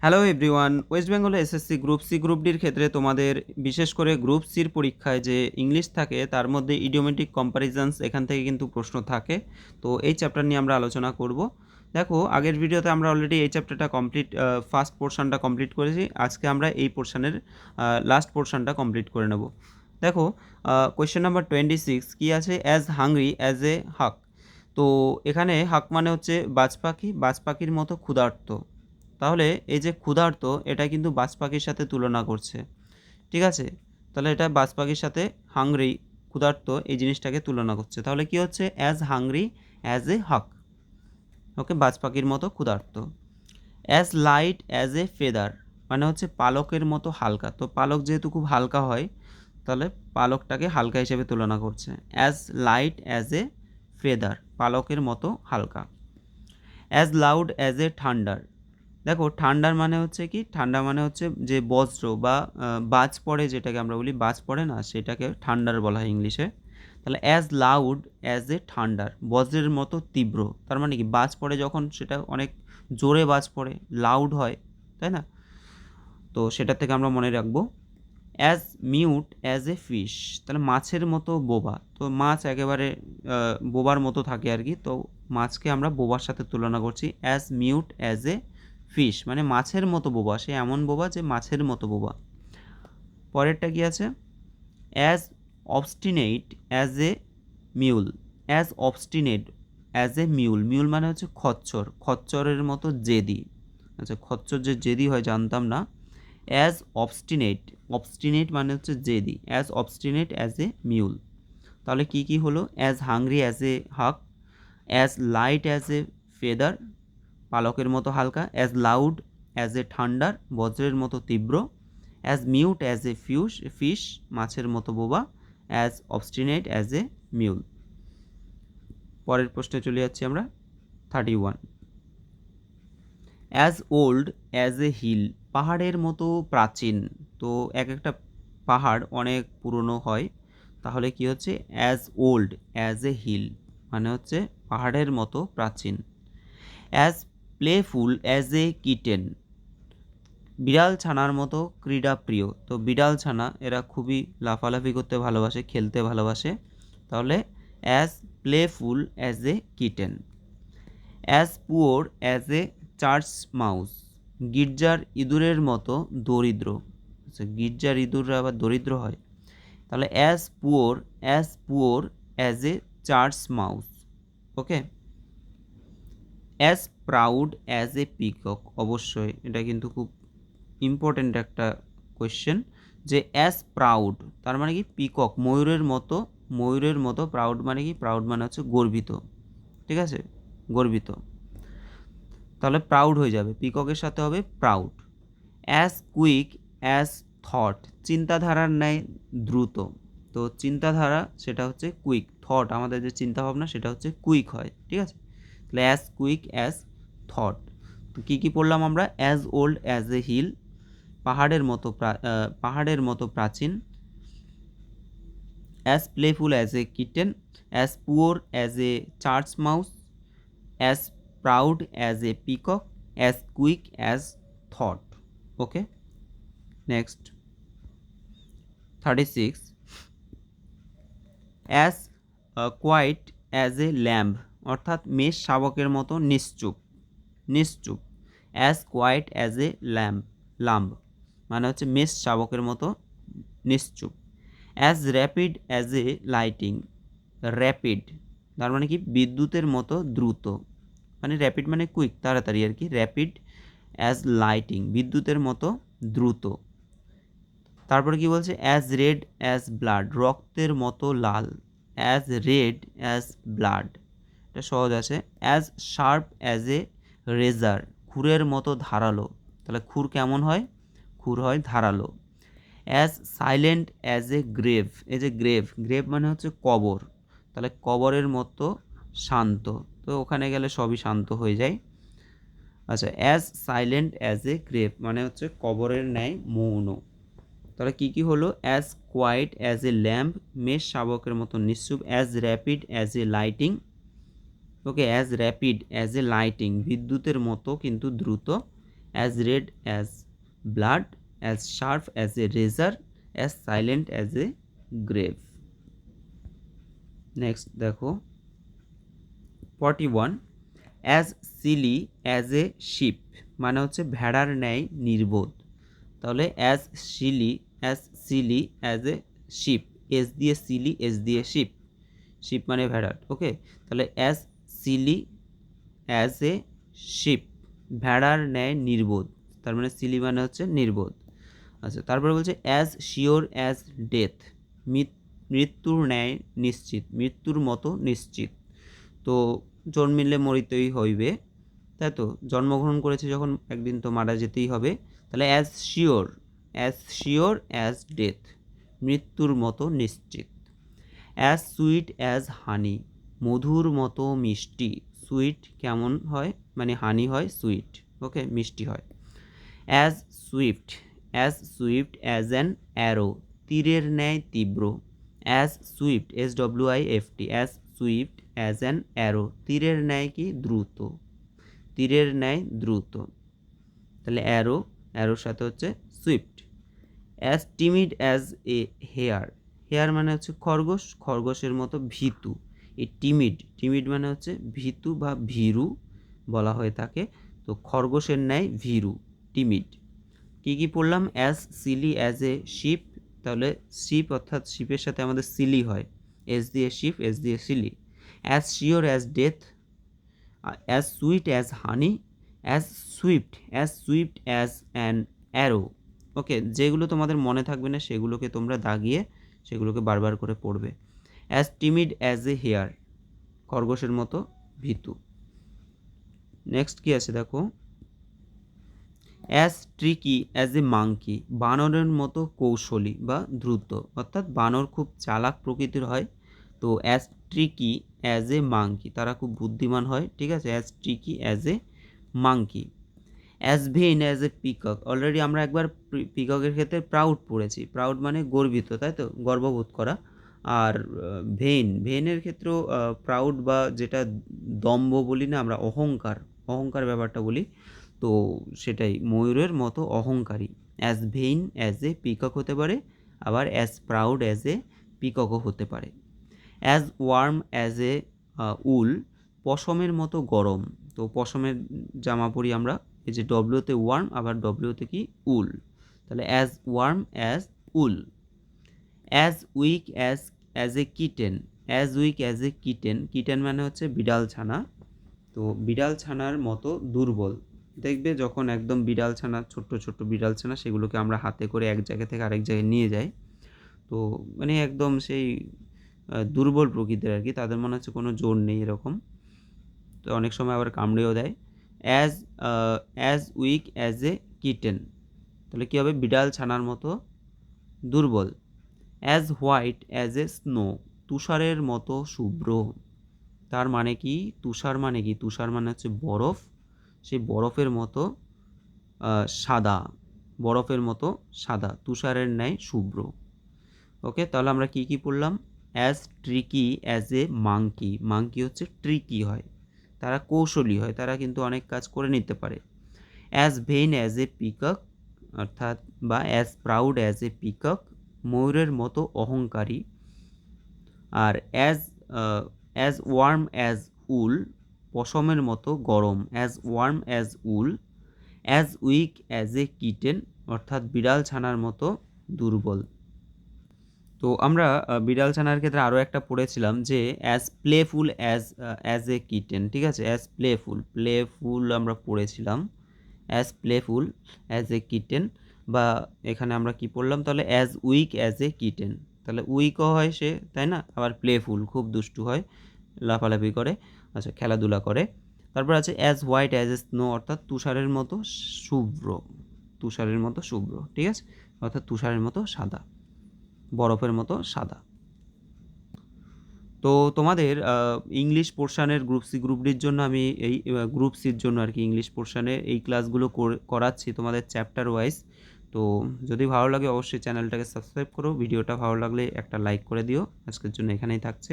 Hello everyone, West বেঙ্গলে SSC group C group ডির ক্ষেত্রে তোমাদের বিশেষ করে গ্রুপ সির পরীক্ষায় যে ইংলিশ থাকে তার মধ্যে ইডিওমেটিক কম্প্যারিজনস এখান থেকে কিন্তু প্রশ্ন থাকে। তো এই চ্যাপ্টার নিয়ে আমরা আলোচনা করব। দেখো, আগের ভিডিওতে আমরা অলরেডি এই চ্যাপ্টারটা কমপ্লিট, ফার্স্ট পোর্শনটা কমপ্লিট করেছি। আজকে আমরা এই পোর্শনের লাস্ট পোর্শনটা কমপ্লিট করে নেব। দেখো, কোয়েশ্চেন নাম্বার 26 কী আছে? অ্যাজ হাংরি অ্যাজ এ হাক। তো এখানে হাক মানে হচ্ছে বাজ পাখি, বাজ পাখির মতো ক্ষুধার্ত। তাহলে এই যে ক্ষুধার্ত, এটা কিন্তু বাজ পাখির সাথে তুলনা করছে। ঠিক আছে? তাহলে এটা বাজ পাখির সাথে হাংরি, ক্ষুধার্ত, এই জিনিসটাকে তুলনা করছে। তাহলে কি হচ্ছে? অ্যাজ হাংরি অ্যাজ এ হক। ওকে, বাজ পাখির মতো ক্ষুধার্ত। As light as a feather মানে হচ্ছে পালকের মতো হালকা। তো পালক যেহেতু খুব হালকা হয়, তাহলে পালকটাকে হালকা হিসেবে তুলনা করছে। As light as a feather, পালকের মতো হালকা। As loud as a thunder. দেখো, ঠান্ডার মানে হচ্ছে কি? ঠান্ডা মানে হচ্ছে যে বজ্র বা বাজ পড়ে, যেটাকে আমরা বলি বাজ পড়ে না, সেটাকে ঠান্ডার বলা হয় ইংলিশে। তাহলে as loud as a thunder, বজ্রের মতো তীব্র। তার মানে কি? বাজ পড়ে যখন, সেটা অনেক জোরে বাজ পড়ে, লাউড হয়, তাই না? তো সেটা থেকে আমরা মনে রাখবো। As mute as a fish, তাহলে মাছের মতো বোবা। তো মাছ একেবারে বোবার মতো থাকে আর কি। তো মাছকে আমরা বোবার সাথে তুলনা করছি। As mute as a fish মানে মাছের মতো বোবা, সে এমন বোবা যে মাছের মতো বোবা। পরেরটা কি আছে? As obstinate as a mule. As obstinate as a mule, mule মানে হচ্ছে খচ্চর, খচ্চরের মতো জেদি। আচ্ছা, খচ্চর যে জেদি হয় জানতাম না। অ্যাজ অবস্টিনেট, অবস্টিনেট মানে হচ্ছে জেদি। As obstinate as a mule. তাহলে কি কি হলো? As hungry as a hawk, as light as a feather, পালকের মতো হালকা। As loud as a thunder, বজ্রের মতো তীব্র। As mute as a fish, মাছের মতো বোবা। As obstinate as a mule. পরের প্রশ্নে চলে যাচ্ছি আমরা। 31, as old as a hill, পাহাড়ের মতো প্রাচীন। তো এক একটা পাহাড় অনেক পুরনো হয়, তাহলে কি হচ্ছে? As old as a hill মানে হচ্ছে পাহাড়ের মতো প্রাচীন। As playful as a kitten, বিড়াল ছানার মতো ক্রীড়াপ্রিয়। তো বিড়াল ছানা এরা খুবই লাফালাফি করতে ভালোবাসে, খেলতে ভালোবাসে। তাহলে as playful as a kitten. As poor as a church mouse, গির্জার ইঁদুরের মতো দরিদ্র। আচ্ছা, গির্জার ইঁদুররা আবার দরিদ্র হয়? তাহলে as poor as a church mouse. Okay. As proud as a peacock, অবশ্যই এটা কিন্তু খুব ইম্পর্ট্যান্ট একটা কোয়েশ্চেন, যে অ্যাজ প্রাউড তার মানে কি? পিকক, ময়ূরের মতো, ময়ূরের মতো। প্রাউড মানে কি? প্রাউড মানে হচ্ছে গর্বিত। ঠিক আছে, গর্বিত। তাহলে প্রাউড হয়ে যাবে, পিককের সাথে হবে proud. As quick as thought, চিন্তাধারার ন্যায় দ্রুত। তো চিন্তাধারা সেটা হচ্ছে কুইক, থট আমাদের যে চিন্তাভাবনা সেটা হচ্ছে কুইক হয়। ঠিক আছে, তাহলে অ্যাজ কুইক অ্যাজ থট। তো কী কী পড়লাম আমরা? As old as a hill, পাহাড়ের মতো প্রাচীন। As playful as a kitten, as poor as a church mouse, as proud as a peacock, as quick as thought. Okay, next 36, as quiet as a lamb, অর্থাৎ মেষ শাবকের মতো নিশ্চুপ, নিশ্চুপ। As quiet as a lamb মানে হচ্ছে মেষ শাবকের মতো নিশ্চুপ। As rapid as a lightning, rapid তার মানে কি? বিদ্যুতের মতো দ্রুত। মানে র্যাপিড মানে কুইক, তাড়াতাড়ি আর কি। র্যাপিড অ্যাজ লাইটিং, বিদ্যুতের মতো দ্রুত। তারপরে কি বলছে? অ্যাজ রেড অ্যাজ ব্লাড, রক্তের মতো লাল। অ্যাজ রেড অ্যাজ ব্লাড, এটা সহজ আছে। অ্যাজ শার্প অ্যাজ এ রেজার, খুরের মতো ধারালো। তাহলে খুর কেমন হয়? খুর হয় ধারালো। As silent as a grave, এই যে গ্রেভ, গ্রেভ মানে হচ্ছে কবর, তাহলে কবরের মতো শান্ত। তো ওখানে গেলে সবই শান্ত হয়ে যায়। আচ্ছা, as silent as a grave মানে হচ্ছে কবরের ন্যায় মৌন। তাহলে কী কী হলো? As quiet as a lamp, মেষ শাবকের মতো নিশ্চুপ। As rapid as a lightning, okay, as rapid as a lightning, বিদ্যুতের মতো কিন্তু দ্রুত। As red as blood, as sharp as a razor, as silent as a grave. Next দেখো 41, as silly as a sheep, মানে হচ্ছে ভেড়ার ন্যায় নির্বোধ। তাহলে as silly as a sheep, S দিয়ে সিলি, এস দিয়ে শিপ, শিপ মানে ভেড়ার। ওকে, তাহলে as silly as a sheep, ভেড়ার ন্যায় নির্বোধ, তার মানে সিলি মানে হচ্ছে নির্বোধ। আচ্ছা, তারপরে বলছে অ্যাজ শিওর অ্যাজ ডেথ, মৃত্যুর ন্যায় নিশ্চিত, মৃত্যুর মতো নিশ্চিত। তো জন্মিলে মরিতেই হইবে, তাই তো, জন্মগ্রহণ করেছে যখন একদিন তো মারা যেতেই হবে। তাহলে অ্যাজ শিওর অ্যাজ ডেথ, মৃত্যুর মতো নিশ্চিত। অ্যাজ সুইট অ্যাজ হানি, মধুর মতো মিষ্টি। সুইট কেমন হয়, মানে হানি হয় সুইট, ওকে, মিষ্টি হয়। As swift as an arrow, তীরের ন্যায় তীব্র। As Swift SWIFT, as swift as an arrow, তীরের ন্যায় কি দ্রুত, তীরের ন্যায় দ্রুত। তাহলে অ্যারোর সাথে হচ্ছে swift. As timid as a hare মানে হচ্ছে খরগোশ, খরগোশের মতো ভীতু। এই টিমিড মানে হচ্ছে ভীতু বা ভীরু বলা হয়ে থাকে। তো খরগোশের ন্যায় ভীরু, টিমিড। কি পড়লাম? As silly as a sheep, তাহলে শিপ অর্থাৎ শিপের সাথে আমাদের সিলি হয়, এস দিয়ে শিপ, এস দিয়ে silly. As sure as death, as sweet as honey, as swift as an arrow. Okay, যেগুলো তোমাদের মনে থাকবে না সেগুলোকে তোমরা দাগিয়ে সেগুলোকে বারবার করে পড়বে। As timid as a hare, খরগোশের মতো ভীতু। নেক্সট কি আছে দেখো, as tricky as a monkey, বানরের মতো কৌশলী বা দ্রুত, অর্থাৎ বানর খুব চালাক প্রকৃতির হয়। তো as tricky as a monkey, তারা খুব বুদ্ধিমান হয়, ঠিক আছে। As tricky as a monkey. As vain as a peacock, already আমরা একবার পিককের ক্ষেত্রে প্রাউড পড়েছি, প্রাউড মানে গর্বিত, তাই তো, গর্ববোধ করা। আর ভেইনের ক্ষেত্রেও প্রাউড বা যেটা দম্ভ বলি না আমরা, অহংকার ব্যাপারটা বলি, তো সেটাই, ময়ূরের মতো অহংকারী। As vain as a peacock হতে পারে, আবার অ্যাজ প্রাউড অ্যাজ এ পিককও হতে পারে। অ্যাজ ওয়ার্ম অ্যাজ এ উল, পশমের মতো গরম। তো পশমের জামা পরি আমরা, এই যে ডব্লিউতে ওয়ার্ম, আবার ডব্লিউতে কি উল, তাহলে as warm as wool. As weak as a kitten, kitten মানে হচ্ছে বিড়াল ছানা। তো বিড়াল ছানার মতো দুর্বল, দেখবে যখন একদম বিড়াল ছানা, ছোট্ট বিড়াল ছানা, সেগুলোকে আমরা হাতে করে এক জায়গা থেকে আরেক জায়গায় নিয়ে যাই, তো মানে একদম সেই দুর্বল প্রকৃতির আর কি, তাদের মনে হচ্ছে কোনো জোর নেই এরকম, তো অনেক সময় আবার কামড়েও দেয়। As weak as a kitten, তাহলে কী হবে, বিড়াল ছানার মতো দুর্বল। As white as a snow, তুষারের মতো শুভ্র। তার মানে কি, তুষার মানে কি, তুষার মানে হচ্ছে বরফ, সেই বরফের মতো সাদা, তুষারের ন্যায় শুভ্র। ওকে, তাহলে আমরা কি পড়লাম? As tricky as a monkey হচ্ছে ট্রিকি হয়, তারা কৌশলী হয়, তারা কিন্তু অনেক কাজ করে নিতে পারে। As vain as a peacock, অর্থাৎ বা as proud as a peacock, ময়ূরের মতো অহংকারী। আর অ্যাজ ওয়ার্ম অ্যাজ উল, পশমের মতো গরম, as warm as wool. As weak as a kitten, অর্থাৎ বিড়াল ছানার মতো দুর্বল। তো আমরা বিড়াল ছানার ক্ষেত্রে আরও একটা পড়েছিলাম যে as playful as a kitten, ঠিক আছে। অ্যাজ প্লেফুল আমরা পড়েছিলাম, as playful as a kitten, বা এখানে আমরা কি পড়লাম তাহলে, as weak as a kitten, তাহলে উইকও হয় সে, তাই না, আবার প্লেফুল, খুব দুষ্টু হয়, লাফালাফি করে, আচ্ছা, খেলাধুলা করে। তারপর আছে as white as a snow, অর্থাৎ তুষারের মতো শুভ্র, ঠিক আছে, অর্থাৎ তুষারের মতো সাদা, বরফের মতো সাদা। তো তোমাদের ইংলিশ পোর্শানের গ্রুপ সি গ্রুপ ডির জন্য আমি এই গ্রুপ সির জন্য আর কি ইংলিশ পোর্শানে এই ক্লাসগুলো করাচ্ছি তোমাদের চ্যাপ্টার ওয়াইজ। তো যদি ভালো লাগে অবশ্যই চ্যানেলটাকে সাবস্ক্রাইব করো, ভিডিওটা ভালো লাগলে একটা লাইক করে দিও। আজকের জন্য এখানেই থাকছে।